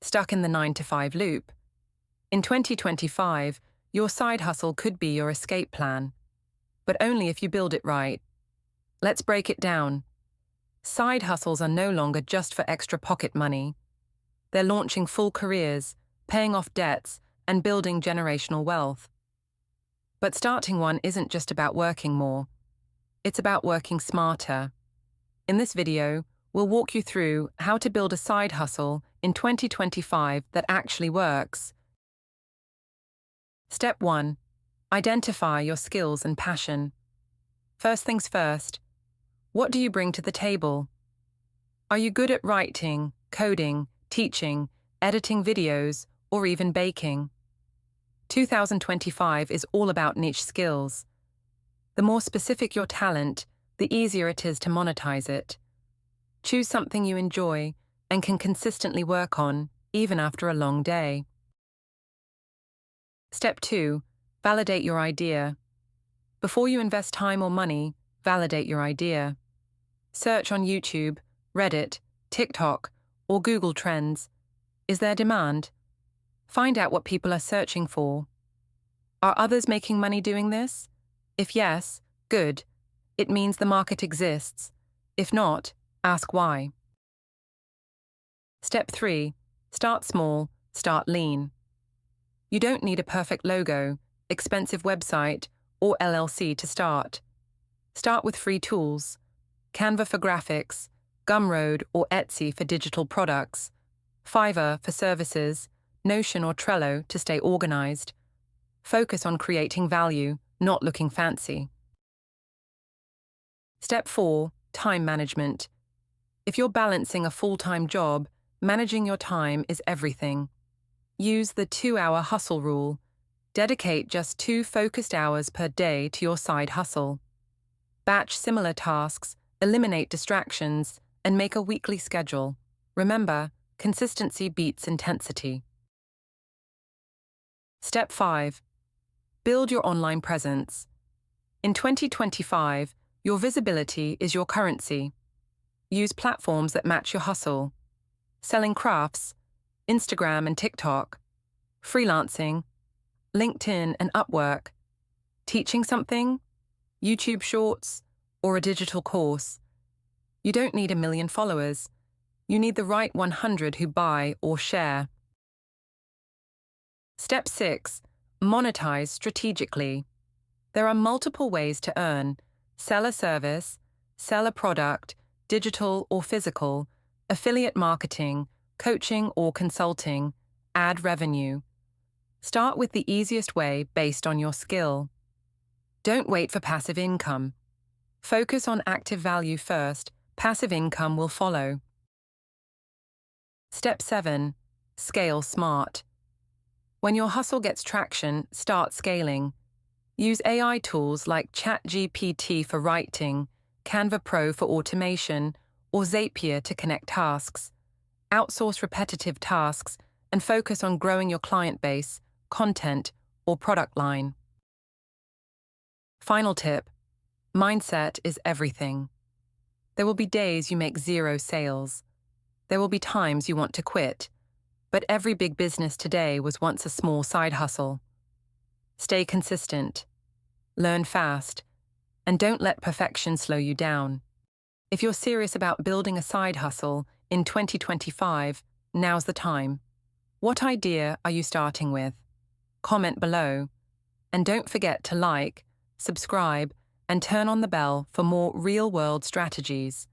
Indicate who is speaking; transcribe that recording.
Speaker 1: stuck in the 9-to-5 loop. In 2025, your side hustle could be your escape plan, but only if you build it right. Let's break it down. Side hustles are no longer just for extra pocket money. They're launching full careers, paying off debts, and building generational wealth. But starting one isn't just about working more. It's about working smarter. In this video, we'll walk you through how to build a side hustle in 2025 that actually works. Step 1. Identify your skills and passion. First things first, what do you bring to the table? Are you good at writing, coding, teaching, editing videos, or even baking? 2025 is all about niche skills. The more specific your talent, the easier it is to monetize it. Choose something you enjoy and can consistently work on, even after a long day. Step 2. Validate your idea. Before you invest time or money, validate your idea. Search on YouTube, Reddit, TikTok, or Google Trends. Is there demand? Find out what people are searching for. Are others making money doing this? If yes, good. It means the market exists. If not, ask why. Step 3. Start small, start lean. You don't need a perfect logo, expensive website, or LLC to start. Start with free tools. Canva for graphics, Gumroad or Etsy for digital products, Fiverr for services, Notion or Trello to stay organized. Focus on creating value, not looking fancy. Step 4. Time management. If you're balancing a full-time job, managing your time is everything. Use the 2-hour hustle rule. Dedicate just 2 focused hours per day to your side hustle. Batch similar tasks, eliminate distractions, and make a weekly schedule. Remember, consistency beats intensity. Step 5. Build your online presence. In 2025, your visibility is your currency. Use platforms that match your hustle. Selling crafts, Instagram and TikTok, freelancing, LinkedIn and Upwork, teaching something, YouTube Shorts, or a digital course. You don't need 1 million followers. You need the right 100 who buy or share. Step 6. Monetize strategically. There are multiple ways to earn. Sell a service, sell a product, digital or physical, affiliate marketing, coaching or consulting, add revenue. Start with the easiest way based on your skill. Don't wait for passive income. Focus on active value first, passive income will follow. Step 7. Scale smart. When your hustle gets traction, start scaling. Use AI tools like ChatGPT for writing, Canva Pro for automation, or Zapier to connect tasks. Outsource repetitive tasks and focus on growing your client base, content, or product line. Final tip. Mindset is everything. There will be days you make 0 sales. There will be times you want to quit. But every big business today was once a small side hustle. Stay consistent. Learn fast. And don't let perfection slow you down. If you're serious about building a side hustle in 2025, now's the time. What idea are you starting with? Comment below. And don't forget to like, subscribe, and turn on the bell for more real-world strategies.